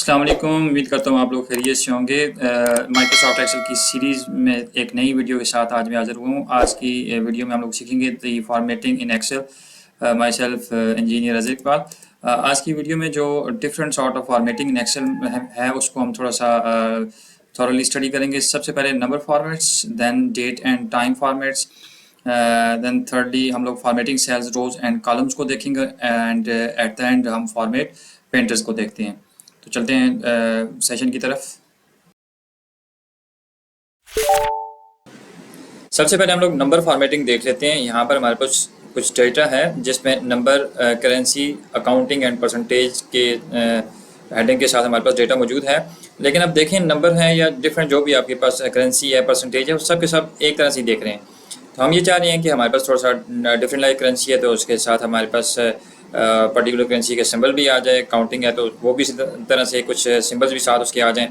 अस्सलाम वालेकुम। उम्मीद करता हूँ आप लोग खैरियत से होंगे। माइक्रोसॉफ्ट एक्सेल की सीरीज़ में एक नई वीडियो के साथ आज मैं हाज़िर हुआ हूँ। आज की वीडियो में हम लोग सीखेंगे the formatting in Excel. My self engineer Razeeq Iqbal. आज की वीडियो में जो different sort of formatting in Excel है उसको हम थोड़ा सा थॉरली स्टडी करेंगे। सबसे पहले number formats, then date and time formats, then thirdly हम लोग formatting cells, rows and columns को देखेंगे एंड एट द एंड हम फॉर्मेट पेंटर्स को देखते हैं। तो चलते हैं सेशन की तरफ। सबसे पहले हम लोग नंबर फॉर्मेटिंग देख लेते हैं। यहाँ पर हमारे पास कुछ डेटा है जिसमें number, currency, accounting and percentage के हेडिंग के साथ हमारे पास डेटा मौजूद है। लेकिन अब देखें नंबर है या डिफरेंट जो भी आपके पास करेंसी है, परसेंटेज है, सब के सब एक तरह से देख रहे हैं। तो हम ये चाह रहे हैं कि हमारे पास थोड़ा सा डिफरेंट लाइक करेंसी है तो उसके साथ हमारे पास पर्टिकुलर करेंसी के सिंबल भी आ जाए। काउंटिंग है तो वो भी इसी तरह से कुछ सिंबल्स भी साथ उसके आ जाएं।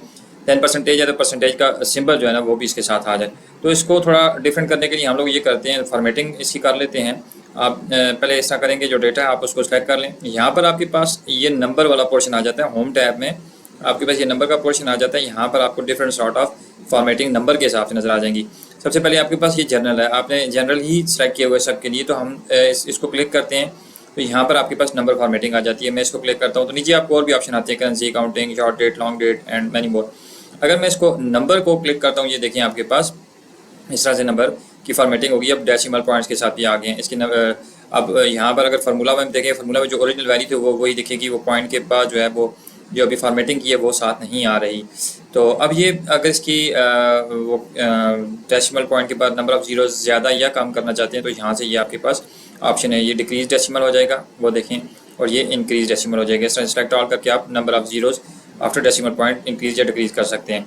10% है तो परसेंटेज का सिंबल जो है ना वो भी इसके साथ आ जाए। तो इसको थोड़ा डिफरेंट करने के लिए हम लोग ये करते हैं, फॉर्मेटिंग इसकी कर लेते हैं। आप पहले ऐसा करेंगे, जो डेटा है आप उसको सेलेक्ट कर लें। यहाँ पर आपके पास ये नंबर वाला पोर्शन आ जाता है। होम टैब में आपके पास ये नंबर का पोर्शन आ जाता है। यहाँ पर आपको different sort of formatting number के हिसाब से नज़र आ जाएंगी। सबसे पहले आपके पास ये जनरल है, आपने जनरल ही सेलेक्ट किया हुआ है सबके लिए। तो हम इसको क्लिक करते हैं तो यहाँ पर आपके पास नंबर फॉर्मेटिंग आ जाती है। मैं इसको क्लिक करता हूँ तो नीचे आपको और भी ऑप्शन आते हैं, currency, counting, short date, long date and many more. अगर मैं इसको नंबर को क्लिक करता हूँ, ये देखिए आपके पास इस तरह से नंबर की फॉर्मेटिंग होगी। अब डेसिमल पॉइंट्स के साथ भी आ गए हैं इसकी। अब यहाँ पर अगर फार्मूला में देखें, फार्मूला में जो ओरिजिनल वैल्यू थी वो वही दिखेगी, वो पॉइंट के बाद जो है वो जो अभी फॉर्मेटिंग की है वो साथ नहीं आ रही। तो अब ये अगर इसकी वो डेसिमल पॉइंट के बाद नंबर ऑफ जीरो ज़्यादा या कम करना चाहते हैं तो यहाँ से ये आपके पास ऑप्शन है, ये डिक्रीज डेसिमल हो जाएगा, वो देखें, और ये इंक्रीज डेसिमल हो जाएगा। इस तरह सेलेक्ट ऑल करके आप number of zeros after decimal point increase या डिक्रीज कर सकते हैं।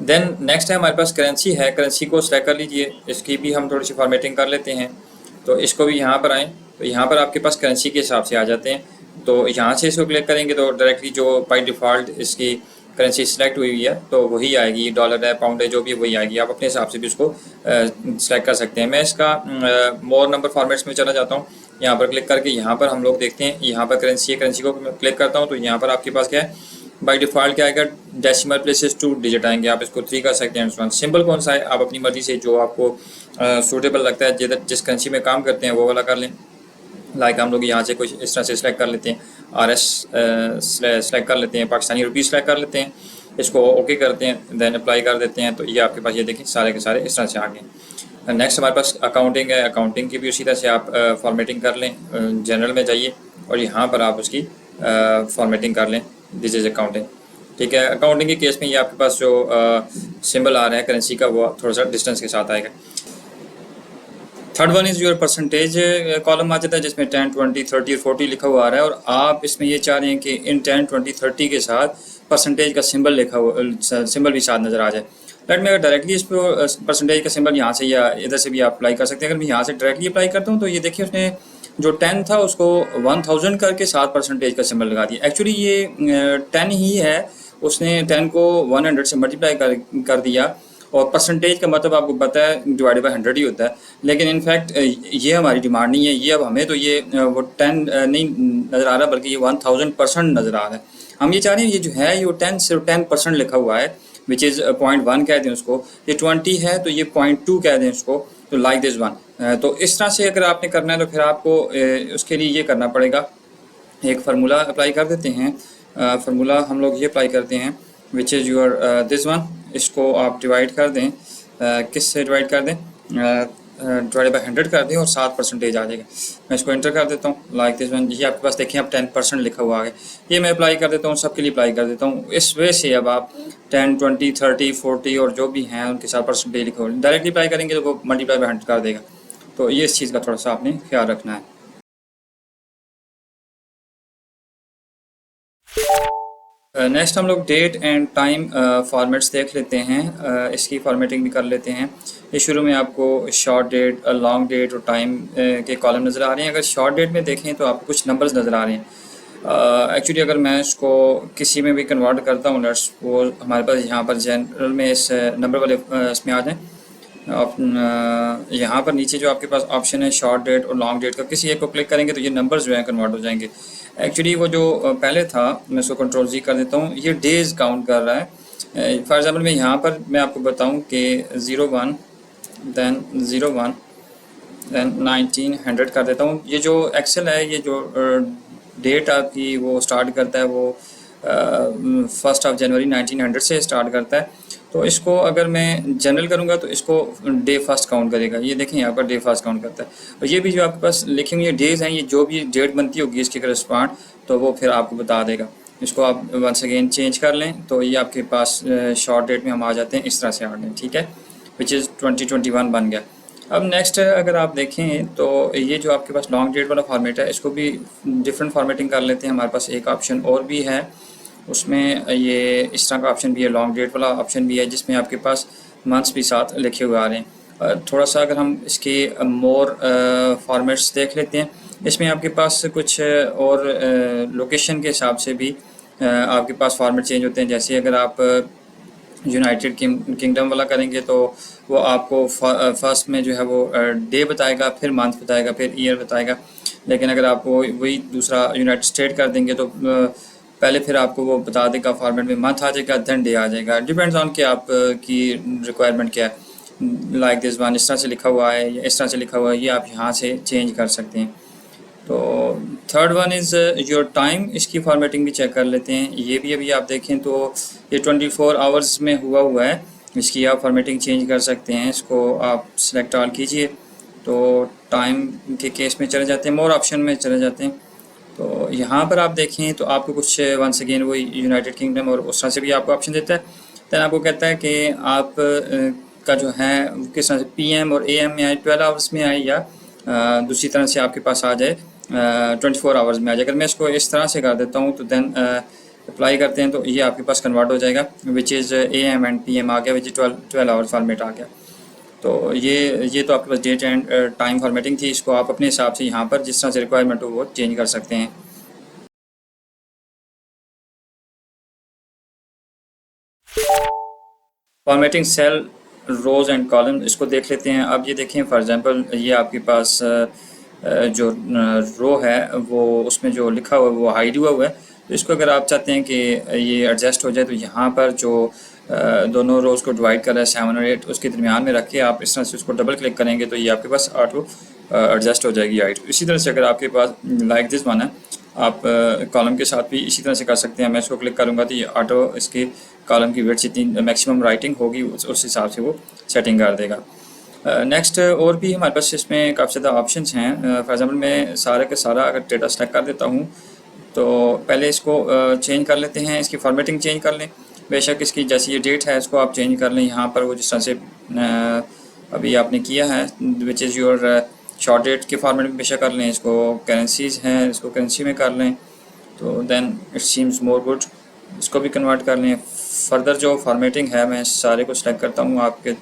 देन नेक्स्ट है हमारे पास करेंसी है। करेंसी को सेलेक्ट कर लीजिए, इसकी भी हम थोड़ी सी फॉर्मेटिंग कर लेते हैं। तो इसको भी यहाँ पर आएँ तो यहाँ पर आपके पास करेंसी के हिसाब से आ जाते हैं। तो यहाँ से इसको क्लिक करेंगे तो डायरेक्टली जो बाई डिफ़ॉल्ट इसकी करेंसी सेलेक्ट हुई है तो वही आएगी। डॉलर है, पाउंड है, जो भी वही आएगी। आप अपने हिसाब से भी उसको सेलेक्ट कर सकते हैं। मैं इसका मोर नंबर फॉर्मेट्स में चला जाता हूँ। यहाँ पर क्लिक करके यहाँ पर हम लोग देखते हैं, यहाँ पर करेंसी है, करेंसी को क्लिक करता हूँ तो यहाँ पर आपके पास क्या है, बाई डिफ़ॉल्ट क्या आएगा, डेसिमल प्लेसेस 2 डिजिट आएंगे। आप इसको 3 कर सकते हैं। सिंबल कौन सा है आप अपनी मर्ज़ी से जो आपको सूटेबल लगता है, जिस करेंसी में काम करते हैं वो वाला कर लें। लाइक हम लोग यहाँ से कुछ इस तरह से सिलेक्ट कर लेते हैं, RS सेलेक्ट कर लेते हैं, पाकिस्तानी रुपीज़ सेलेक्ट कर लेते हैं, इसको ओके करते हैं, देन अप्लाई कर देते हैं। तो ये आपके पास ये देखिए सारे के सारे इस तरह से आ गए। नेक्स्ट हमारे पास अकाउंटिंग है। अकाउंटिंग की भी उसी तरह से आप फॉर्मेटिंग कर लें। जनरल में जाइए और यहाँ पर आप उसकी फॉर्मेटिंग कर लें, दिस इज़ अकाउंटिंग। ठीक है, अकाउंटिंग के केस में ये आपके पास जो सिंबल आ रहा है करेंसी का वो थोड़ा सा डिस्टेंस के साथ आएगा। Third one is your percentage column आ जाता है जिसमें 10, 20, 30 और 40 लिखा हुआ आ रहा है। और आप इसमें ये चाह रहे हैं कि इन 10, 20, 30 के साथ परसेंटेज का सिंबल लिखा हुआ, सिंबल भी साथ नज़र आ जाए। लेट में अगर डायरेक्टली इस पर परसेंटेज का सिंबल यहाँ से या इधर से भी आप अप्लाई कर सकते हैं। अगर मैं यहाँ से डायरेक्टली अप्लाई करता हूँ तो ये देखिए उसने जो 10 था उसको 1000 करके 7% का सिंबल लगा दिया। एक्चुअली ये 10 ही है, उसने 10 को 100 से मल्टीप्लाई कर दिया। और परसेंटेज का मतलब आपको पता है डिवाइडेड बाय 100 ही होता है। लेकिन इनफैक्ट ये हमारी डिमांड नहीं है। ये अब हमें तो ये वो 10 नहीं नज़र आ रहा बल्कि ये 1000% नज़र आ रहा है। हम ये चाह रहे हैं ये जो है ये 10 सिर्फ 10% लिखा हुआ है, विच इज़ 0.1 कह दें उसको। ये 20 है तो ये 0.2 कह दें उसको। तो लाइक दिस वन। तो इस तरह से अगर आपने करना है तो फिर आपको उसके लिए ये करना पड़ेगा, एक फार्मूला अप्लाई कर देते हैं। फार्मूला हम लोग ये अप्लाई करते हैं विच इज़ योर दिस वन। इसको आप डिवाइड कर दें, किस से डिवाइड कर दें, डिवाइड बाय 100 कर दें और 7% आ जाएगा। मैं इसको एंटर कर देता हूँ, लाइक दिस वन। ये आपके पास देखें अब 10% लिखा हुआ है। ये मैं अप्लाई कर देता हूँ, सबके लिए अप्लाई कर देता हूँ। इस वजह से अब आप 10, 20, 30, 40 और जो भी हैं उनके 7% लिखा हुआ। डायरेक्टली अप्लाई करेंगे तो वो मल्टीप्लाई बाय 100 कर देगा। तो ये इस चीज़ का थोड़ा सा आपने ख्याल रखना है। नेक्स्ट हम लोग डेट एंड टाइम फॉर्मेट्स देख लेते हैं। इसकी फॉर्मेटिंग भी कर लेते हैं। ये शुरू में आपको शॉर्ट डेट, लॉन्ग डेट और टाइम के कॉलम नज़र आ रहे हैं। अगर शॉर्ट डेट में देखें तो आपको कुछ नंबर्स नज़र आ रहे हैं। एक्चुअली अगर मैं इसको किसी में भी कन्वर्ट करता हूँ, लेट्स वो हमारे पास यहाँ पर जनरल में इस नंबर वाले इसमें आ जाएँ। यहाँ पर नीचे जो आपके पास ऑप्शन है शॉर्ट डेट और लॉन्ग डेट का, किसी एक को क्लिक करेंगे तो ये नंबर्स जो हैं कन्वर्ट हो जाएंगे। एक्चुअली वो जो पहले था, मैं इसको कंट्रोल जी कर देता हूँ, ये डेज़ काउंट कर रहा है। फॉर एग्ज़ाम्पल मैं यहाँ पर मैं आपको बताऊँ कि 01 दैन 01 दैन 1900 कर देता हूँ। ये जो एक्सेल है, ये जो डेट आपकी वो स्टार्ट करता है वो 1 जनवरी 1900 से स्टार्ट करता है। तो इसको अगर मैं जनरल करूँगा तो इसको डे फर्स्ट काउंट करेगा। ये देखें यहाँ पर डे फर्स्ट काउंट करता है। और ये भी जो आपके पास लिखी हुई डेज़ हैं, ये जो भी डेट बनती होगी इसके करस्पॉन्ड तो वो फिर आपको बता देगा। इसको आप वंस अगेन चेंज कर लें तो ये आपके पास शॉर्ट डेट में हम आ जाते हैं, इस तरह से आ गए, ठीक है, विच इज़ 2021 बन गया। अब नेक्स्ट अगर आप देखें तो ये जो आपके पास लॉन्ग डेट वाला फॉर्मेट है, इसको भी डिफरेंट फॉर्मेटिंग कर लेते हैं। हमारे पास एक ऑप्शन और भी है, उसमें ये इस तरह का ऑप्शन भी है, लॉन्ग डेट वाला ऑप्शन भी है, जिसमें आपके पास मंथ्स भी साथ लिखे हुए आ रहे हैं। थोड़ा सा अगर हम इसके मोर फॉर्मेट्स देख लेते हैं, इसमें आपके पास कुछ और लोकेशन के हिसाब से भी आपके पास फॉर्मेट चेंज होते हैं। जैसे अगर आप यूनाइटेड किंगडम वाला करेंगे तो वो आपको फर्स्ट में जो है वो डे बताएगा, फिर मंथ बताएगा, फिर ईयर बताएगा। लेकिन अगर आप वही दूसरा यूनाइटेड स्टेट कर देंगे तो पहले फिर आपको वो बता देगा फॉर्मेट में मंथ आ जाएगा, देन डे आ जाएगा। डिपेंड्स ऑन कि आप की रिक्वायरमेंट क्या है। लाइक दिस वन इस तरह से लिखा हुआ है या इस तरह से लिखा हुआ है, ये आप यहाँ से चेंज कर सकते हैं। तो third one is your time, इसकी फॉर्मेटिंग भी चेक कर लेते हैं। ये भी अभी आप देखें तो ये 24 आवर्स में हुआ है, इसकी आप फॉर्मेटिंग चेंज कर सकते हैं। इसको आप सिलेक्ट ऑल कीजिए तो टाइम के केस में चले जाते हैं, मोर ऑप्शन में चले जाते हैं। तो यहाँ पर आप देखें तो आपको कुछ वंस अगेन वही यूनाइटेड किंगडम और उस तरह से भी आपको ऑप्शन देता है। दैन आपको कहता है कि आप का जो है किस तरह से PM और AM में आए, 12 आवर्स में आए, या दूसरी तरह से आपके पास आ जाए 24 आवर्स में आ जाए। अगर मैं इसको इस तरह से कर देता हूँ तो देन अप्लाई करते हैं तो ये आपके पास कन्वर्ट हो जाएगा, which is AM and PM आ गया, विच इज़ 12 आवर्स फॉर्मेट आ गया। तो ये तो आपके पास डेट एंड टाइम फॉर्मेटिंग थी। इसको आप अपने हिसाब से यहाँ पर जिस तरह से रिक्वायरमेंट हो वो चेंज कर सकते हैं। Formatting cell, rows and column, इसको देख लेते हैं। अब ये देखें फॉर एग्जांपल ये आपके पास जो रो है वो उसमें जो लिखा हुआ है वो हाइड हुआ है। तो इसको अगर आप चाहते हैं कि ये एडजस्ट हो जाए तो यहाँ पर जो दोनों रोज़ को डिवाइड कर रहा है 7 और 8, उसके दरमियान में रख के आप इस तरह से उसको डबल क्लिक करेंगे तो ये आपके पास ऑटो एडजस्ट हो जाएगी हाइट। इसी तरह से अगर आपके पास लाइक दिस वन है, आप कॉलम के साथ भी इसी तरह से कर सकते हैं। मैं इसको क्लिक करूँगा तो ये ऑटो इसके कॉलम की विड्थ जितनी मैक्सिमम राइटिंग होगी उस हिसाब से वो सेटिंग कर देगा। नेक्स्ट और भी हमारे पास इसमें काफ़ी ज़्यादा ऑप्शंस हैं। फॉर एग्जांपल मैं सारे का सारा अगर डेटा सेलेक्ट कर देता हूँ तो पहले इसको चेंज कर लेते हैं, इसकी फॉर्मेटिंग चेंज कर लें। बेशक इसकी जैसी ये डेट है इसको आप चेंज कर लें यहाँ पर, वो जिस तरह से अभी आपने किया है, which is your short date के फॉर्मेट में बेशक कर लें। इसको करेंसीज हैं, इसको करेंसी में कर लें तो then it seems more good. इसको भी कन्वर्ट कर लें। फर्दर जो फॉर्मेटिंग है मैं सारे को सिलेक्ट करता हूँ, आपके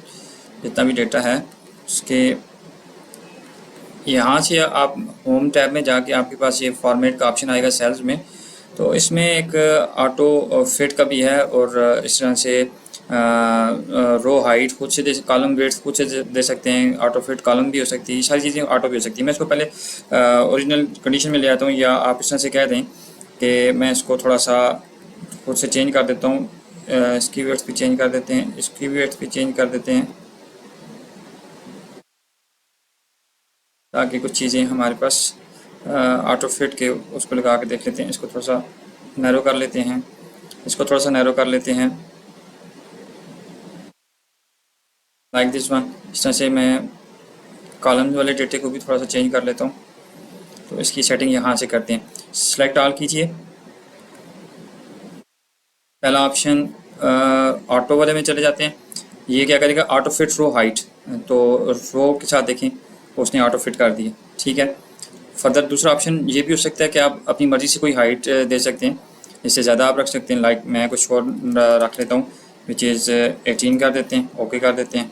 जितना भी डेटा है उसके यहाँ से आप होम टैब में जाके आपके पास ये फॉर्मेट का ऑप्शन आएगा सेल्स में। तो इसमें एक ऑटो फिट का भी है और इस तरह से रो हाइट खुद से कॉलम वेट्स खुद से दे सकते हैं, ऑटो फिट कॉलम भी हो सकती है, ये सारी चीज़ें ऑटो भी हो सकती है। मैं इसको पहले ओरिजिनल कंडीशन में ले आता हूँ, या आप इस तरह से कह दें कि मैं इसको थोड़ा सा खुद से चेंज कर देता हूँ। इसकी वेट्स भी चेंज कर देते हैं, इसकी वेट्स भी चेंज कर देते हैं, ताकि कुछ चीज़ें हमारे पास ऑटो फिट के उसको लगा के देख लेते हैं। इसको थोड़ा सा नैरो कर लेते हैं, इसको थोड़ा सा नैरो कर लेते हैं, लाइक दिस वन। इस तरह से मैं कॉलम वाले डेटे को भी थोड़ा सा चेंज कर लेता हूँ। तो इसकी सेटिंग यहाँ से करते हैं, सेलेक्ट ऑल कीजिए। पहला ऑप्शन ऑटो वाले में चले जाते हैं। ये क्या करेगा, ऑटो फिट रो हाइट, तो रो के साथ देखें उसने ऑटो फिट कर दिया, ठीक है। फर्दर दूसरा ऑप्शन ये भी हो सकता है कि आप अपनी मर्ज़ी से कोई हाइट दे सकते हैं, इससे ज़्यादा आप रख सकते हैं। लाइक मैं कुछ और रख लेता हूँ, विच इज़ 18 कर देते हैं, ओके कर देते हैं।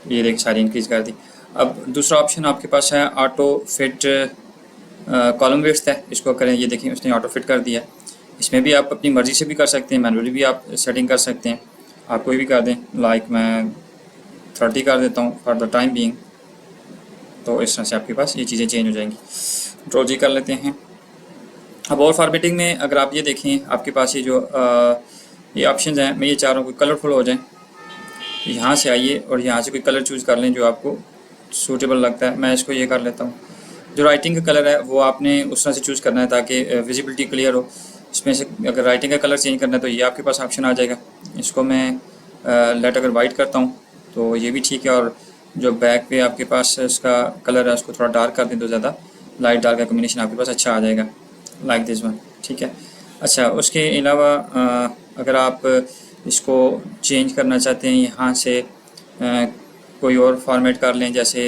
ये देख सारी इंक्रीज़ कर दी। अब दूसरा ऑप्शन आपके पास है ऑटो फिट कॉलम वेट्स है, इसको करें। ये देखें उसने ऑटो फिट कर दिया। इसमें भी आप अपनी मर्ज़ी से भी कर सकते हैं, मैनुअली भी आप सेटिंग कर सकते हैं, आप कोई भी कर दें। लाइक मैं 30 कर देता हूँ फॉर द टाइम बीइंग। तो इस तरह से आपके पास ये चीज़ें चेंज हो जाएंगी। कंट्रोल जी कर लेते हैं। अब और फॉर्मेटिंग में अगर आप ये देखें, आपके पास ये जो ये ऑप्शंस हैं, मैं ये चाह रहा हूँ कि कलरफुल हो जाएं। यहाँ से आइए और यहाँ से कोई कलर चूज़ कर लें जो आपको सूटेबल लगता है। मैं इसको ये कर लेता हूँ। जो राइटिंग का कलर है वो आपने उस तरह से चूज़ करना है ताकि विजिबिलिटी क्लियर हो। इसमें से अगर राइटिंग का कलर चेंज करना है तो ये आपके पास ऑप्शन आ जाएगा। इसको मैं लेट अगर वाइट करता हूँ तो ये भी ठीक है। और जो बैक पे आपके पास इसका कलर है उसको थोड़ा डार्क कर दें तो ज़्यादा लाइट डार्क का कम्बिनेशन आपके पास अच्छा आ जाएगा, लाइक दिस वन। ठीक है। अच्छा, उसके अलावा अगर आप इसको चेंज करना चाहते हैं यहाँ से कोई और फॉर्मेट कर लें, जैसे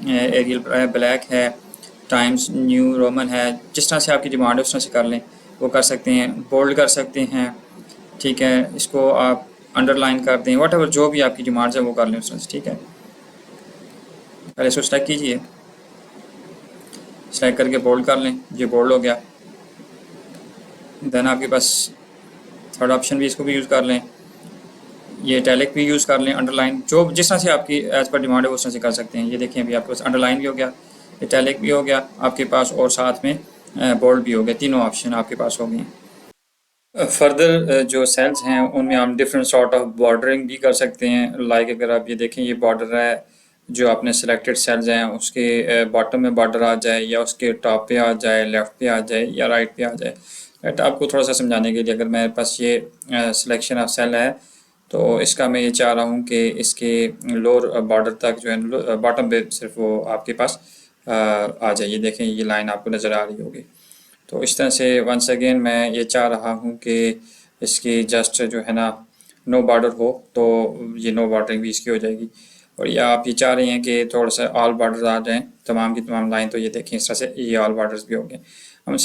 एरियल ब्लैक है, टाइम्स न्यू रोमन है, जिस तरह से आपकी डिमांड है उस तरह से कर लें, वो कर सकते हैं। बोल्ड कर सकते हैं, ठीक है। इसको आप अंडरलाइन कर दें, वट एवर जो भी आपकी डिमांड्स है वो कर लें उस तरह से। ठीक है, पहले इसको सेलेक्ट कीजिए, सेलेक्ट करके बोल्ड कर लें, ये बोल्ड हो गया। देन आपके पास थर्ड ऑप्शन भी, इसको भी यूज़ कर लें, ये इटैलिक भी यूज़ कर लें, अंडरलाइन, जो जिस तरह से आपकी एज पर डिमांड है उस तरह से कर सकते हैं। ये देखें अभी आपके पास अंडरलाइन भी हो गया, इटैलिक भी हो गया आपके पास, और साथ में बोल्ड भी हो गया। तीनों ऑप्शन आपके पास हो गए। फर्दर जो सेल्स हैं उनमें हम डिफरेंट सॉर्ट ऑफ बॉर्डरिंग भी कर सकते हैं। लाइक अगर आप ये देखें, ये बॉर्डर है जो आपने सेलेक्टेड सेल्स हैं उसके बॉटम में बॉर्डर आ जाए, या उसके टॉप पे आ जाए, लेफ़्ट पे आ जाए, या राइट पे आ जाए। राइट, आपको थोड़ा सा समझाने के लिए, अगर मेरे पास ये सिलेक्शन ऑफ सेल है तो इसका मैं ये चाह रहा हूँ कि इसके लोअर बॉर्डर तक जो है, बॉटम पे सिर्फ वो आपके पास आ जाए। ये देखें, ये लाइन आपको नज़र आ रही होगी। तो इस तरह से वंस अगेन मैं ये चाह रहा हूँ कि इसकी जस्ट जो है ना नो बॉर्डर हो, तो ये नो बॉर्डरिंग भी इसकी हो जाएगी। और या आप ये चाह रहे हैं कि थोड़ा सा ऑल बॉर्डर आ जाएँ तमाम की तमाम लाइन, तो ये देखें इस तरह से ये ऑल बॉर्डर्स भी हो गए।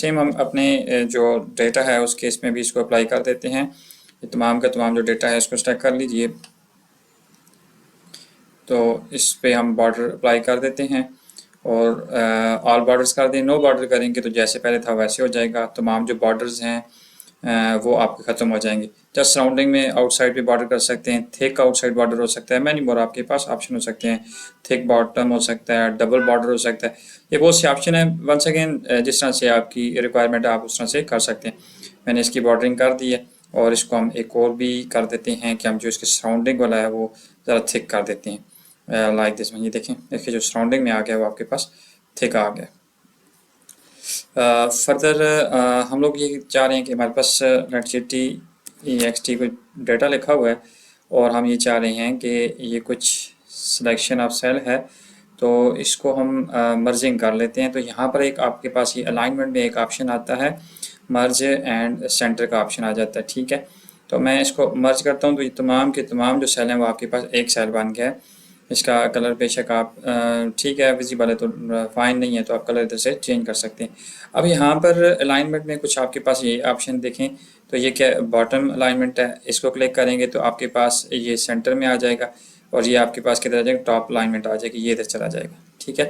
हम अपने जो डेटा है उस केस में भी इसको अप्लाई कर देते हैं। ये तमाम का तमाम जो डेटा है इसको सेलेक्ट कर लीजिए, तो इस पे हम बॉर्डर अप्लाई कर देते हैं और ऑल बॉर्डर्स कर दें। नो बॉर्डर करेंगे तो जैसे पहले था वैसे हो जाएगा, तमाम जो बॉर्डर्स हैं वो आपके ख़त्म हो जाएंगे। जस्ट सराउंडिंग में आउटसाइड भी बॉर्डर कर सकते हैं, थिक आउटसाइड बॉर्डर हो सकता है, मैनी मोर आपके पास ऑप्शन हो सकते हैं। थिक बॉटम हो सकता है, डबल बॉर्डर हो सकता है, ये बहुत से ऑप्शन है। वंस अगेन जिस तरह से आपकी रिक्वायरमेंट है आप उस तरह से कर सकते हैं। मैंने इसकी बॉर्डरिंग कर दी है और इसको हम एक और भी कर देते हैं कि हम जो इसके सराउंडिंग वाला है वो ज़रा थिक कर देते हैं, लाइक दिस। ये देखें, इसके जो सराउंडिंग में आ गया वो आपके पास थिक आ गया। फर्दर हम लोग ये चाह रहे हैं कि हमारे पास netgt कोई डाटा लिखा हुआ है और हम ये चाह रहे हैं कि ये कुछ सिलेक्शन ऑफ सेल है, तो इसको हम मर्जिंग कर लेते हैं। तो यहाँ पर एक आपके पास ये अलाइनमेंट में एक ऑप्शन आता है, मर्ज एंड सेंटर का ऑप्शन आ जाता है। ठीक है, तो मैं इसको मर्ज करता हूँ तो ये तमाम के तमाम जो सेल हैं वो आपके पास एक सेल बन गया है। इसका कलर बेशक आप ठीक है विजिबल है तो फाइन नहीं है तो आप कलर इधर से चेंज कर सकते हैं। अब यहाँ पर अलाइनमेंट में कुछ आपके पास ये ऑप्शन देखें, तो ये क्या बॉटम अलाइनमेंट है, इसको क्लिक करेंगे तो आपके पास ये सेंटर में आ जाएगा और ये आपके पास किधर आ जाएगा, टॉप अलाइनमेंट आ जाएगी, ये इधर चला जाएगा। ठीक है,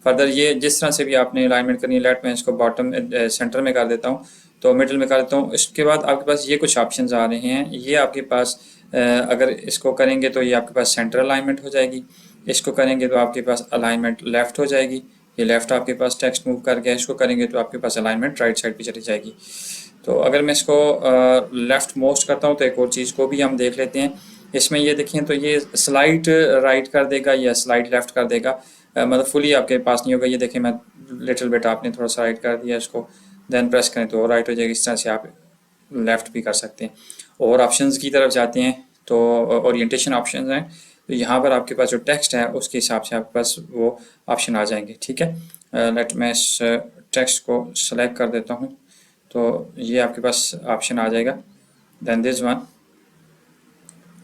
फर्दर ये जिस तरह से भी आपने अलाइनमेंट करनी है, लेट मैं इसको बॉटम सेंटर में कर देता हूँ, तो मिडिल में कर देता हूँ। इसके बाद आपके पास ये कुछ ऑप्शन आ रहे हैं, ये आपके पास अगर इसको करेंगे तो ये आपके पास सेंटर अलाइनमेंट हो जाएगी, इसको करेंगे तो आपके पास अलाइनमेंट लेफ़्ट हो जाएगी, ये लेफ़्ट आपके पास टेक्स्ट मूव कर गया, इसको करेंगे तो आपके पास अलाइनमेंट राइट साइड पे चली जाएगी। तो अगर मैं इसको लेफ़्ट मोस्ट करता हूँ तो एक और चीज़ को भी हम देख लेते हैं। इसमें ये देखें तो ये स्लाइड राइट कर देगा या स्लाइड लेफ़्ट कर देगा, मतलब फुली आपके पास नहीं होगा। ये देखें, मैं लिटिल बिट आपने थोड़ा सा राइट कर दिया, इसको देन प्रेस करें तो राइट हो जाएगी। इस तरह से आप लेफ़्ट भी कर सकते हैं। और ऑप्शंस की तरफ जाते हैं तो ओरिएंटेशन ऑप्शंस हैं, तो यहाँ पर आपके पास जो टेक्स्ट है उसके हिसाब से आपके पास वो ऑप्शन आ जाएंगे। ठीक है, लेट मैं इस टेक्स्ट को सेलेक्ट कर देता हूँ तो ये आपके पास ऑप्शन आ जाएगा। देन दिस वन,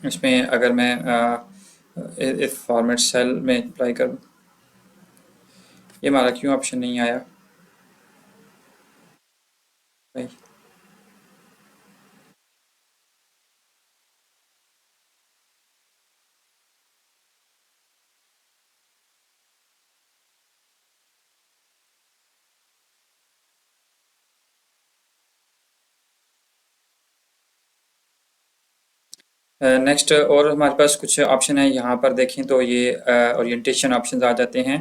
इसमें अगर मैं इस फॉर्मेट सेल में अप्लाई करूँ, ये हमारा क्यों ऑप्शन नहीं आया भाई? नेक्स्ट और हमारे पास कुछ ऑप्शन है, यहाँ पर देखें तो ये ओरिएंटेशन ऑप्शंस आ जाते हैं।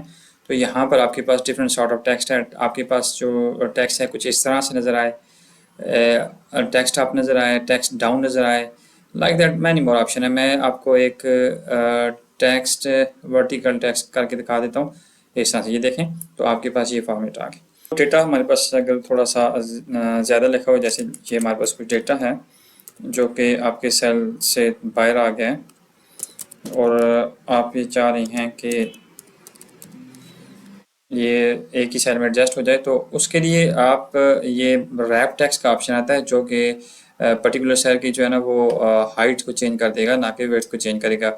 तो यहाँ पर आपके पास डिफरेंट सॉर्ट ऑफ टेक्स्ट है, आपके पास जो टेक्स्ट है कुछ इस तरह से नज़र आए, टेक्स्ट अप नज़र आए, टेक्स्ट डाउन नज़र आए, like that many more option है। मैं आपको एक टेक्स्ट वर्टिकल टेक्स्ट करके दिखा देता हूँ इस तरह से। ये देखें तो आपके पास ये फॉर्मेट आ गया। डेटा हमारे पास अगर थोड़ा सा ज़्यादा लिखा हो, जैसे ये हमारे पास कुछ डेटा है जो कि आपके सेल से बाहर आ गया है और आप ये चाह रही हैं कि ये एक ही सेल में एडजस्ट हो जाए, तो उसके लिए आप ये रैप टेक्स्ट का ऑप्शन आता है जो कि पर्टिकुलर सेल की जो है ना वो हाइट को चेंज कर देगा, ना कि वेट को चेंज करेगा।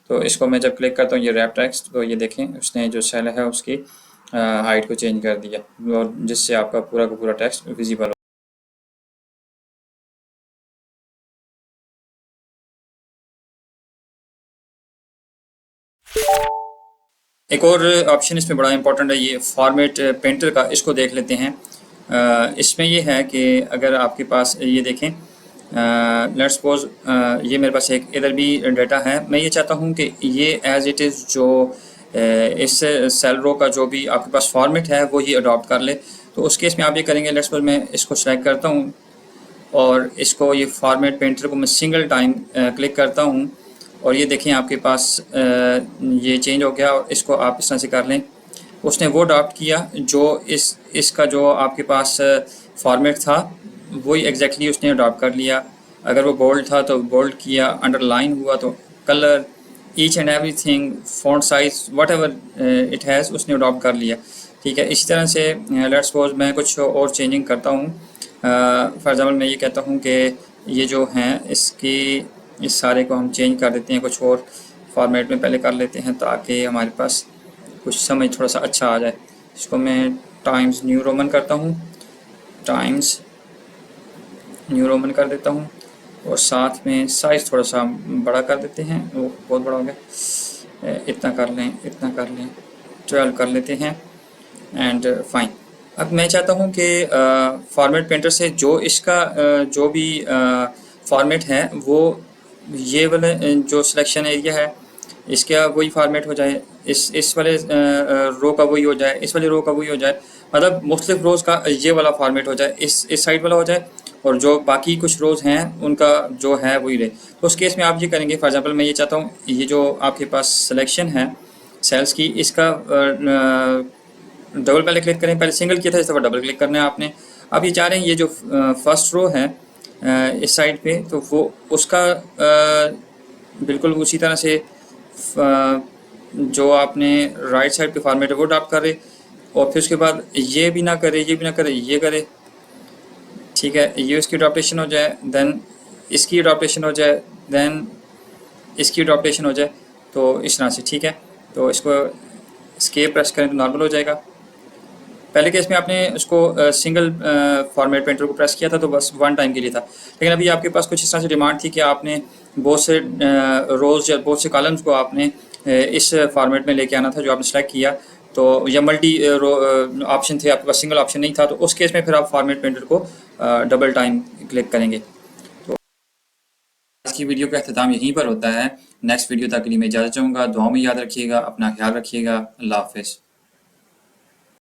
तो इसको मैं जब क्लिक करता हूँ ये रैप टेक्स्ट, तो ये देखें उसने जो सेल है उसकी हाइट को चेंज कर दिया, और जिससे आपका पूरा का पूरा टेक्स्ट विजिबल हो। एक और ऑप्शन इसमें बड़ा इंपॉर्टेंट है, ये फॉर्मेट पेंटर का। इसको देख लेते हैं। इसमें ये है कि अगर आपके पास ये देखें, लेट्स सपोज ये मेरे पास एक इधर भी डाटा है, मैं ये चाहता हूँ कि ये एज इट इज़ जो इस सेल रो का जो भी आपके पास फॉर्मेट है वो ही अडॉप्ट कर ले। तो उस केस में आप ये करेंगे, लेट्स सपोज मैं इसको सेलेक्ट करता हूँ और इसको ये फॉर्मेट पेंटर को मैं सिंगल टाइम क्लिक करता हूँ और ये देखें आपके पास ये चेंज हो गया। और इसको आप इस तरह से कर लें, उसने वो अडॉप्ट किया जो इसका जो आपके पास फॉर्मेट था वही एग्जैक्टली उसने अडॉप्ट कर लिया। अगर वो बोल्ड था तो बोल्ड किया, अंडरलाइन हुआ तो colour, each and everything, font size, what ever it has, उसने अडॉप्ट कर लिया। ठीक है, इसी तरह से लेट्स सपोज मैं कुछ और चेंजिंग करता हूँ। फॉर एग्ज़ाम्पल मैं ये कहता हूँ कि ये जो हैं इसकी इस सारे को हम चेंज कर देते हैं, कुछ और फॉर्मेट में पहले कर लेते हैं ताकि हमारे पास कुछ समझ थोड़ा सा अच्छा आ जाए। इसको मैं टाइम्स न्यू रोमन करता हूँ, टाइम्स न्यू रोमन कर देता हूँ और साथ में साइज़ थोड़ा सा बड़ा कर देते हैं। वो बहुत बड़ा हो गया, इतना कर लें, इतना कर लें, 12 कर लेते हैं एंड फाइन। अब मैं चाहता हूँ कि फॉर्मेट पेंटर से जो इसका जो भी फॉर्मेट है वो ये वाले जो सिलेक्शन एरिया है इसका वही फॉर्मेट हो जाए, इस वाले रो का वही हो जाए, इस वाले रो का वही हो जाए, मतलब मुख्तलिफ रोज़ का ये वाला फॉर्मेट हो जाए, इस साइड वाला हो जाए, और जो बाकी कुछ रोज़ हैं उनका जो है वही रहे। तो उस केस में आप ये करेंगे, फॉर एग्जांपल मैं ये चाहता हूँ ये जो आपके पास सिलेक्शन है सेल्स की, इसका डबल पहले क्लिक करें, पहले सिंगल किया था इस दफ़ा डबल क्लिक करना है आपने। अब ये चाह रहे हैं ये जो फर्स्ट रो है इस साइड पे, तो वो उसका बिल्कुल उसी तरह से जो आपने राइट साइड पे फॉर्मेट है वो अडॉप्ट करे, और फिर उसके बाद ये भी ना करे, ये भी ना करे, ये करे। ठीक है, ये इसकी अडॉप्टेशन हो जाए, देन इसकी अडॉप्टेशन हो जाए, देन इसकी अडॉप्टेशन हो जाए, तो इस तरह से। ठीक है, तो इसको एस्केप प्रेस करें तो नॉर्मल हो जाएगा। पहले केस में आपने उसको सिंगल फॉर्मेट पेंटर को प्रेस किया था तो बस वन टाइम के लिए था, लेकिन अभी आपके पास कुछ इस तरह से डिमांड थी कि आपने बहुत से रोज़ या बहुत से कॉलम्स को आपने इस फॉर्मेट में लेके आना था जो आपने सेलेक्ट किया, तो या मल्टी ऑप्शन थे आपके पास, सिंगल ऑप्शन नहीं था, तो उस केस में फिर आप फॉर्मेट पेंटर को डबल टाइम क्लिक करेंगे। तो आज की वीडियो का अख्ताम यहीं पर होता है। नेक्स्ट वीडियो तक के लिए मैं इजाज़त चाहूँगा। दुआओं में याद रखिएगा, अपना ख्याल रखिएगा। अल्लाह हाफ़िज़।